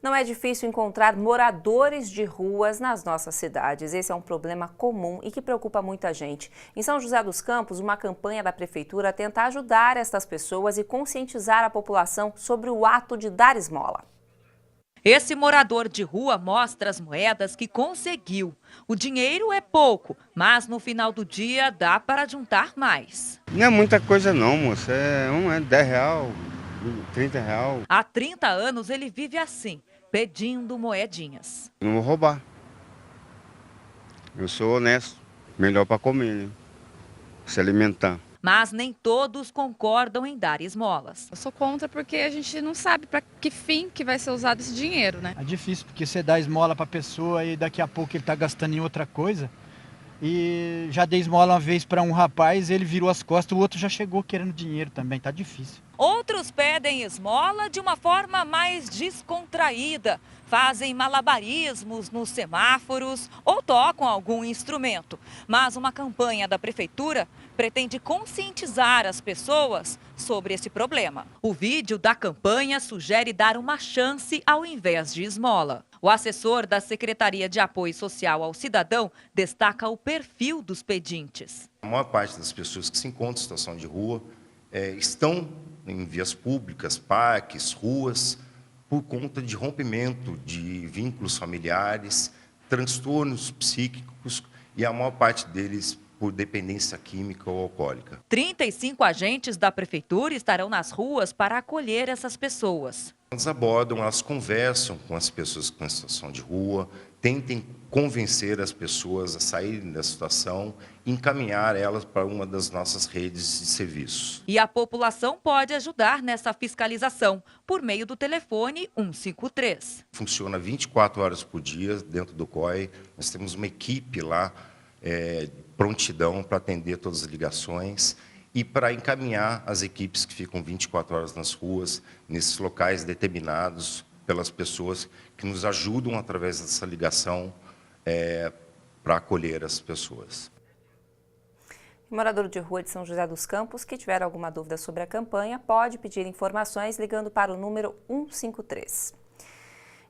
Não é difícil encontrar moradores de ruas nas nossas cidades. Esse é um problema comum e que preocupa muita gente. Em São José dos Campos, uma campanha da Prefeitura tenta ajudar estas pessoas e conscientizar a população sobre o ato de dar esmola. Esse morador de rua mostra as moedas que conseguiu. O dinheiro é pouco, mas no final do dia dá para juntar mais. Não é muita coisa não, moça. É 10 real, 30 real. Há 30 anos ele vive assim, pedindo moedinhas. Não vou roubar. Eu sou honesto. Melhor para comer, né? Se alimentar. Mas nem todos concordam em dar esmolas. Eu sou contra porque a gente não sabe para que fim que vai ser usado esse dinheiro, né? É difícil porque você dá esmola para a pessoa e daqui a pouco ele está gastando em outra coisa. E já dei esmola uma vez para um rapaz, ele virou as costas, o outro já chegou querendo dinheiro também, tá difícil. Outros pedem esmola de uma forma mais descontraída. Fazem malabarismos nos semáforos ou tocam algum instrumento. Mas uma campanha da Prefeitura pretende conscientizar as pessoas sobre esse problema. O vídeo da campanha sugere dar uma chance ao invés de esmola. O assessor da Secretaria de Apoio Social ao Cidadão destaca o perfil dos pedintes. A maior parte das pessoas que se encontram em situação de rua estão em vias públicas, parques, ruas, por conta de rompimento de vínculos familiares, transtornos psíquicos e a maior parte deles por dependência química ou alcoólica. 35 agentes da Prefeitura estarão nas ruas para acolher essas pessoas. Elas abordam, elas conversam com as pessoas que estão em situação de rua, tentem convencer as pessoas a saírem da situação e encaminhar elas para uma das nossas redes de serviços. E a população pode ajudar nessa fiscalização por meio do telefone 153. Funciona 24 horas por dia dentro do COI. Nós temos uma equipe lá, prontidão para atender todas as ligações e para encaminhar as equipes que ficam 24 horas nas ruas, nesses locais determinados pelas pessoas que nos ajudam através dessa ligação para acolher as pessoas. Morador de rua de São José dos Campos que tiver alguma dúvida sobre a campanha pode pedir informações ligando para o número 153.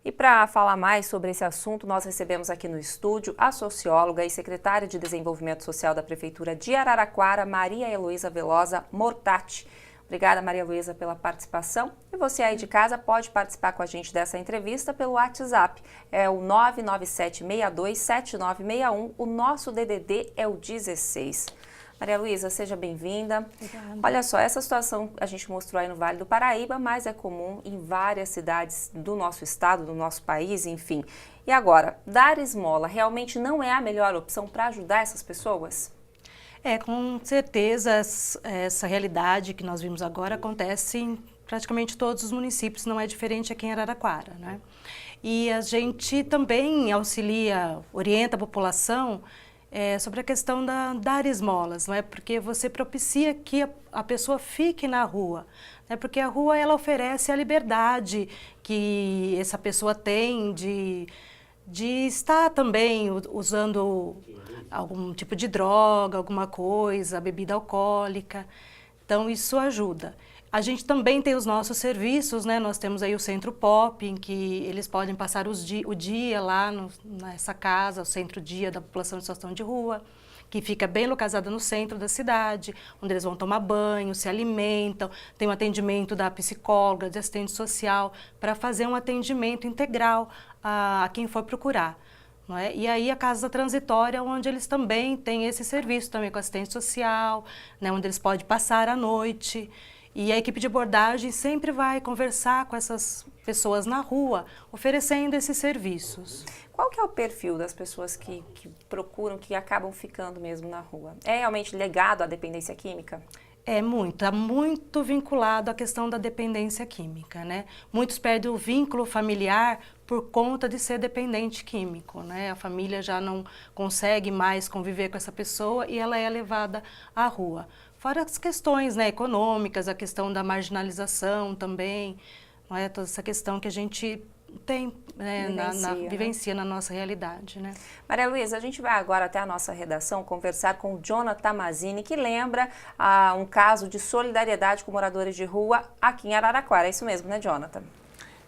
E para falar mais sobre esse assunto, nós recebemos aqui no estúdio a socióloga e secretária de Desenvolvimento Social da Prefeitura de Araraquara, Maria Heloísa Velosa Mortati. Obrigada, Maria Heloísa, pela participação. E você aí de casa pode participar com a gente dessa entrevista pelo WhatsApp. É o 997627961. O nosso DDD é o 16. Maria Luísa, seja bem-vinda. Olha só, essa situação a gente mostrou aí no Vale do Paraíba, mas é comum em várias cidades do nosso estado, do nosso país, enfim. E agora, dar esmola realmente não é a melhor opção para ajudar essas pessoas? Com certeza essa realidade que nós vimos agora acontece em praticamente todos os municípios, não é diferente aqui em Araraquara, né? E a gente também auxilia, orienta a população sobre a questão da dar esmolas, não é? Porque você propicia que a pessoa fique na rua, né? Porque a rua ela oferece a liberdade que essa pessoa tem de estar também usando algum tipo de droga, alguma coisa, bebida alcoólica. Então isso ajuda. A gente também tem os nossos serviços, né? Nós temos aí o Centro Pop, em que eles podem passar o dia lá nessa casa, o centro-dia da população de situação de rua, que fica bem localizada no centro da cidade, onde eles vão tomar banho, se alimentam, tem um atendimento da psicóloga, de assistente social, para fazer um atendimento integral a quem for procurar. Não é? E aí a casa transitória, onde eles também têm esse serviço também com assistente social, né? Onde eles podem passar a noite. E a equipe de abordagem sempre vai conversar com essas pessoas na rua, oferecendo esses serviços. Qual que é o perfil das pessoas que procuram, que acabam ficando mesmo na rua? É realmente ligado à dependência química? Está muito vinculado à questão da dependência química, né? Muitos perdem o vínculo familiar por conta de ser dependente químico, né? A família já não consegue mais conviver com essa pessoa e ela é levada à rua. Fora as questões, né, econômicas, a questão da marginalização também, não é? Toda essa questão que a gente tem, né, vivencia na nossa realidade, né? Maria Luísa, a gente vai agora até a nossa redação conversar com o Jonathan Mazzini, que lembra um caso de solidariedade com moradores de rua aqui em Araraquara. É isso mesmo, né, Jonathan?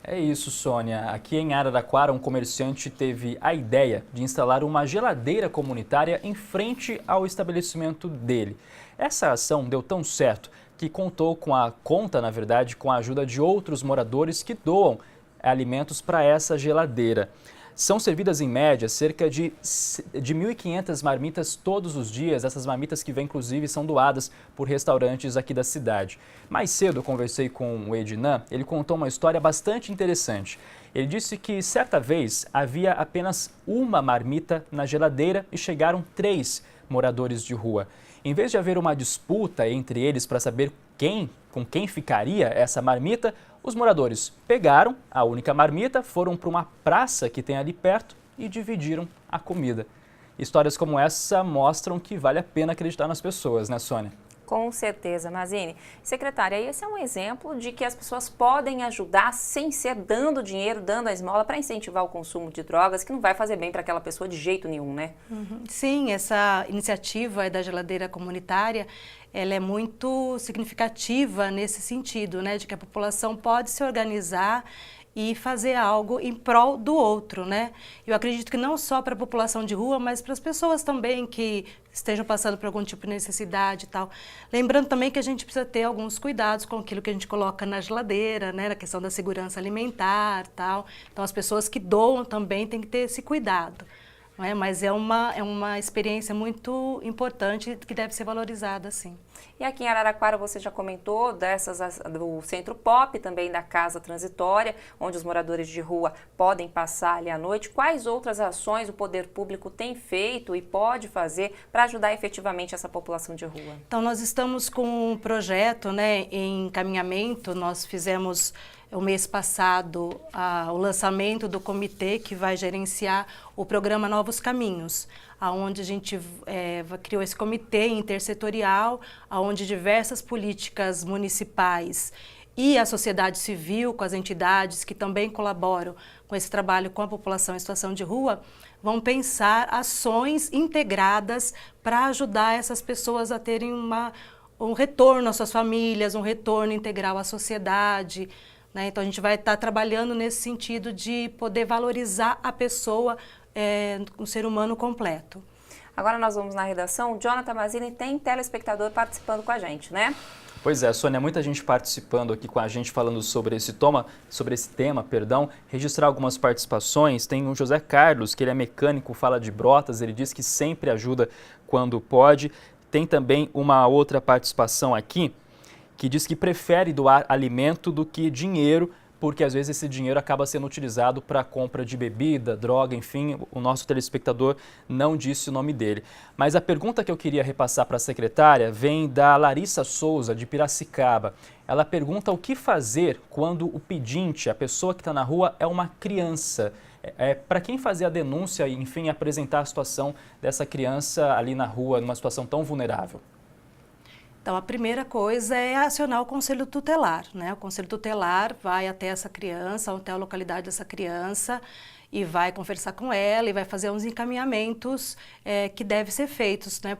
É isso, Sônia. Aqui em Araraquara, um comerciante teve a ideia de instalar uma geladeira comunitária em frente ao estabelecimento dele. Essa ação deu tão certo que contou com com a ajuda de outros moradores que doam alimentos para essa geladeira. São servidas em média cerca de 1.500 marmitas todos os dias. Essas marmitas que vêm, inclusive, são doadas por restaurantes aqui da cidade. Mais cedo eu conversei com o Ednan, ele contou uma história bastante interessante. Ele disse que certa vez havia apenas uma marmita na geladeira e chegaram 3 moradores de rua. Em vez de haver uma disputa entre eles para saber com quem ficaria essa marmita, os moradores pegaram a única marmita, foram para uma praça que tem ali perto e dividiram a comida. Histórias como essa mostram que vale a pena acreditar nas pessoas, né, Sônia? Com certeza, Mazini. Secretária, esse é um exemplo de que as pessoas podem ajudar sem ser dando dinheiro, dando a esmola para incentivar o consumo de drogas, que não vai fazer bem para aquela pessoa de jeito nenhum, né? Sim, essa iniciativa da geladeira comunitária, ela é muito significativa nesse sentido, né, de que a população pode se organizar e fazer algo em prol do outro, né? Eu acredito que não só para a população de rua, mas para as pessoas também que estejam passando por algum tipo de necessidade e tal. Lembrando também que a gente precisa ter alguns cuidados com aquilo que a gente coloca na geladeira, né? Na questão da segurança alimentar e tal. Então, as pessoas que doam também têm que ter esse cuidado. Não é? Mas é uma experiência muito importante que deve ser valorizada, sim. E aqui em Araraquara você já comentou do Centro Pop, também da Casa Transitória, onde os moradores de rua podem passar ali à noite. Quais outras ações o poder público tem feito e pode fazer para ajudar efetivamente essa população de rua? Então, nós estamos com um projeto, né, em encaminhamento. Nós fizemos o mês passado o lançamento do comitê que vai gerenciar o programa Novos Caminhos, onde a gente criou esse comitê intersetorial, onde diversas políticas municipais e a sociedade civil, com as entidades que também colaboram com esse trabalho com a população em situação de rua, vão pensar ações integradas para ajudar essas pessoas a terem um retorno às suas famílias, um retorno integral à sociedade. Né? Então, a gente vai estar trabalhando nesse sentido de poder valorizar a pessoa, um ser humano completo. Agora nós vamos na redação. Jonathan Mazini, tem telespectador participando com a gente, né? Pois é, Sônia, muita gente participando aqui com a gente, falando sobre esse tema, registrar algumas participações. Tem o José Carlos, que ele é mecânico, fala de Brotas, ele diz que sempre ajuda quando pode. Tem também uma outra participação aqui, que diz que prefere doar alimento do que dinheiro, porque às vezes esse dinheiro acaba sendo utilizado para compra de bebida, droga, enfim, o nosso telespectador não disse o nome dele. Mas a pergunta que eu queria repassar para a secretária vem da Larissa Souza, de Piracicaba. Ela pergunta o que fazer quando o pedinte, a pessoa que está na rua, é uma criança. Para quem fazer a denúncia e, enfim, apresentar a situação dessa criança ali na rua, numa situação tão vulnerável? Então, a primeira coisa é acionar o Conselho Tutelar, né? O Conselho Tutelar vai até essa criança, até a localidade dessa criança e vai conversar com ela e vai fazer uns encaminhamentos que devem ser feitos, né?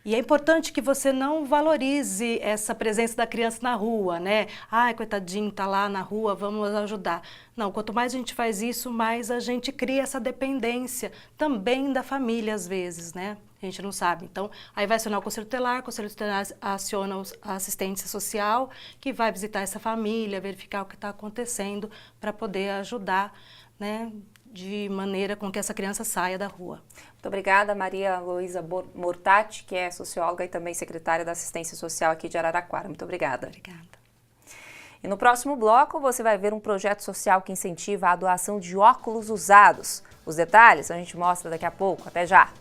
E é importante que você não valorize essa presença da criança na rua, né? Ai, coitadinho, tá lá na rua, vamos ajudar. Não, quanto mais a gente faz isso, mais a gente cria essa dependência também da família, às vezes, né? A gente não sabe. Então, aí vai acionar o Conselho Tutelar aciona a assistência social, que vai visitar essa família, verificar o que está acontecendo, para poder ajudar, né, de maneira com que essa criança saia da rua. Muito obrigada, Maria Luísa Mortati, que é socióloga e também secretária da Assistência Social aqui de Araraquara. Muito obrigada. Obrigada. E no próximo bloco você vai ver um projeto social que incentiva a doação de óculos usados. Os detalhes a gente mostra daqui a pouco. Até já!